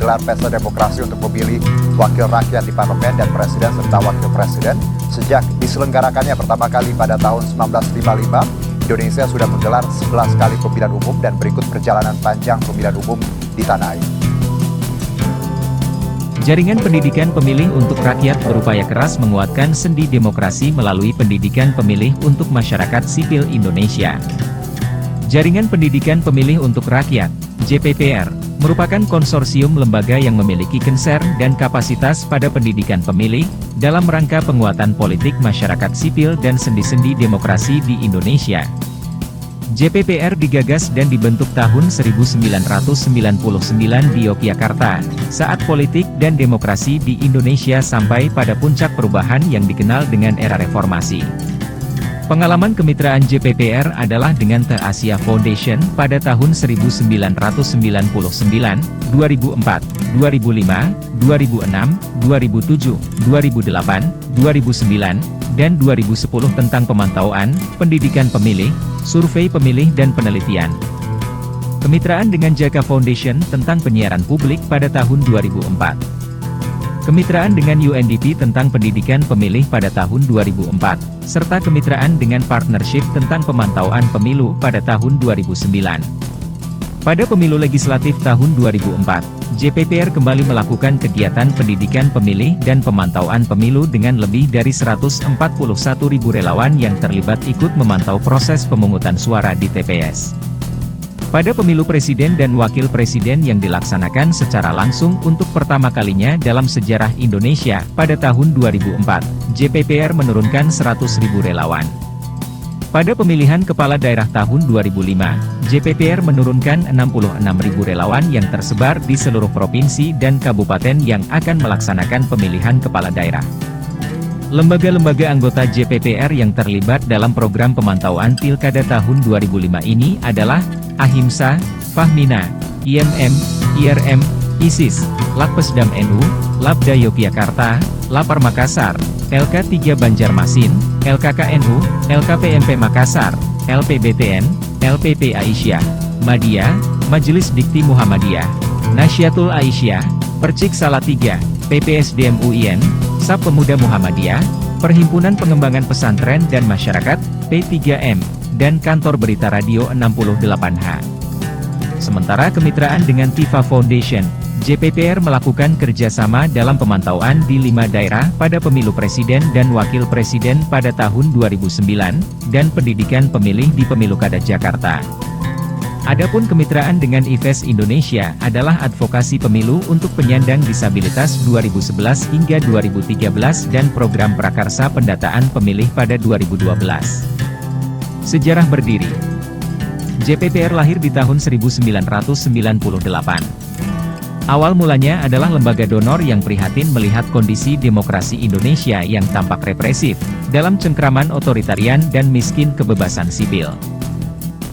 menggelar pesta demokrasi untuk memilih wakil rakyat di parlemen dan presiden serta wakil presiden. Sejak diselenggarakannya pertama kali pada tahun 1955, Indonesia sudah menggelar 11 kali pemilihan umum dan berikut perjalanan panjang pemilihan umum di tanah air. Jaringan Pendidikan Pemilih untuk Rakyat berupaya keras menguatkan sendi demokrasi melalui pendidikan pemilih untuk masyarakat sipil Indonesia. Jaringan Pendidikan Pemilih untuk Rakyat, JPPR, merupakan konsorsium lembaga yang memiliki concern dan kapasitas pada pendidikan pemilih, dalam rangka penguatan politik masyarakat sipil dan sendi-sendi demokrasi di Indonesia. JPPR digagas dan dibentuk tahun 1999 di Yogyakarta, saat politik dan demokrasi di Indonesia sampai pada puncak perubahan yang dikenal dengan era reformasi. Pengalaman kemitraan JPPR adalah dengan The Asia Foundation pada tahun 1999, 2004, 2005, 2006, 2007, 2008, 2009, dan 2010 tentang pemantauan, pendidikan pemilih, survei pemilih dan penelitian. Kemitraan dengan Jaka Foundation tentang penyiaran publik pada tahun 2004. Kemitraan dengan UNDP tentang pendidikan pemilih pada tahun 2004, serta kemitraan dengan Partnership tentang pemantauan pemilu pada tahun 2009. Pada pemilu legislatif tahun 2004, JPPR kembali melakukan kegiatan pendidikan pemilih dan pemantauan pemilu dengan lebih dari 141.000 relawan yang terlibat ikut memantau proses pemungutan suara di TPS. Pada pemilu presiden dan wakil presiden yang dilaksanakan secara langsung untuk pertama kalinya dalam sejarah Indonesia, pada tahun 2004, JPPR menurunkan 100.000 relawan. Pada pemilihan kepala daerah tahun 2005, JPPR menurunkan 66.000 relawan yang tersebar di seluruh provinsi dan kabupaten yang akan melaksanakan pemilihan kepala daerah. Lembaga-lembaga anggota JPPR yang terlibat dalam program pemantauan Pilkada tahun 2005 ini adalah Ahimsa, Fahmina, IMM, IRM, ISIS, Lakpesdam NU, Labda Yogyakarta, Lapar Makassar, LK3 Banjarmasin, LKKNU, LKPMP Makassar, LPBTN, LPP Aisyah, Madya, Majelis Dikti Muhammadiyah, Nasyatul Aisyah, Percik Salatiga, PPSDM UIN, SAP Pemuda Muhammadiyah, Perhimpunan Pengembangan Pesantren dan Masyarakat, P3M, dan Kantor Berita Radio 68H. Sementara kemitraan dengan Tifa Foundation, JPPR melakukan kerjasama dalam pemantauan di 5 daerah pada pemilu presiden dan wakil presiden pada tahun 2009, dan pendidikan pemilih di Pemilu Kada Jakarta. Adapun kemitraan dengan IFES Indonesia adalah advokasi pemilu untuk penyandang disabilitas 2011 hingga 2013 dan program prakarsa pendataan pemilih pada 2012. Sejarah berdiri. JPPR lahir di tahun 1998. Awal mulanya adalah lembaga donor yang prihatin melihat kondisi demokrasi Indonesia yang tampak represif, dalam cengkraman otoritarian dan miskin kebebasan sipil.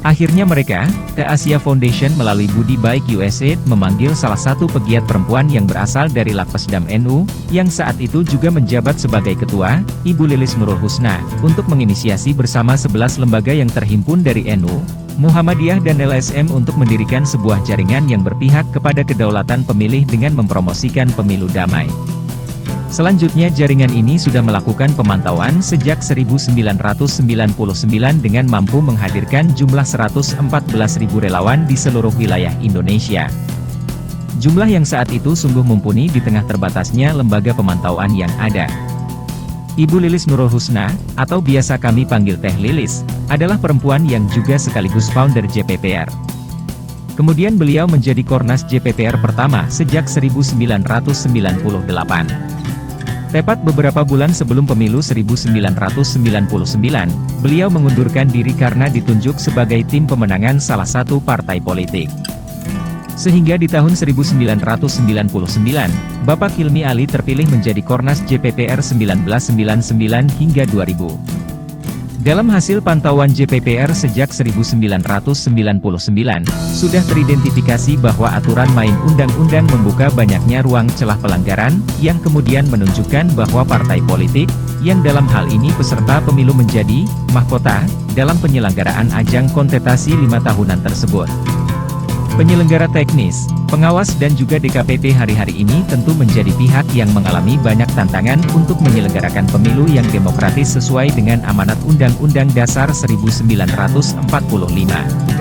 Akhirnya mereka, The Asia Foundation melalui Budi Baik USAID memanggil salah satu pegiat perempuan yang berasal dari Lakpesdam NU, yang saat itu juga menjabat sebagai ketua, Ibu Lilis Nurul Husna, untuk menginisiasi bersama 11 lembaga yang terhimpun dari NU, Muhammadiyah dan LSM untuk mendirikan sebuah jaringan yang berpihak kepada kedaulatan pemilih dengan mempromosikan pemilu damai. Selanjutnya jaringan ini sudah melakukan pemantauan sejak 1999 dengan mampu menghadirkan jumlah 114.000 relawan di seluruh wilayah Indonesia. Jumlah yang saat itu sungguh mumpuni di tengah terbatasnya lembaga pemantauan yang ada. Ibu Lilis Nurul Husna, atau biasa kami panggil Teh Lilis, adalah perempuan yang juga sekaligus founder JPPR. Kemudian beliau menjadi Kornas JPPR pertama sejak 1998. Tepat beberapa bulan sebelum pemilu 1999, beliau mengundurkan diri karena ditunjuk sebagai tim pemenangan salah satu partai politik. Sehingga di tahun 1999, Bapak Hilmi Ali terpilih menjadi Kornas JPPR 1999 hingga 2000. Dalam hasil pantauan JPPR sejak 1999, sudah teridentifikasi bahwa aturan main undang-undang membuka banyaknya ruang celah pelanggaran, yang kemudian menunjukkan bahwa partai politik, yang dalam hal ini peserta pemilu menjadi mahkota dalam penyelenggaraan ajang kontestasi 5 tahunan tersebut. Penyelenggara teknis, pengawas dan juga DKPP hari-hari ini tentu menjadi pihak yang mengalami banyak tantangan untuk menyelenggarakan pemilu yang demokratis sesuai dengan amanat Undang-Undang Dasar 1945.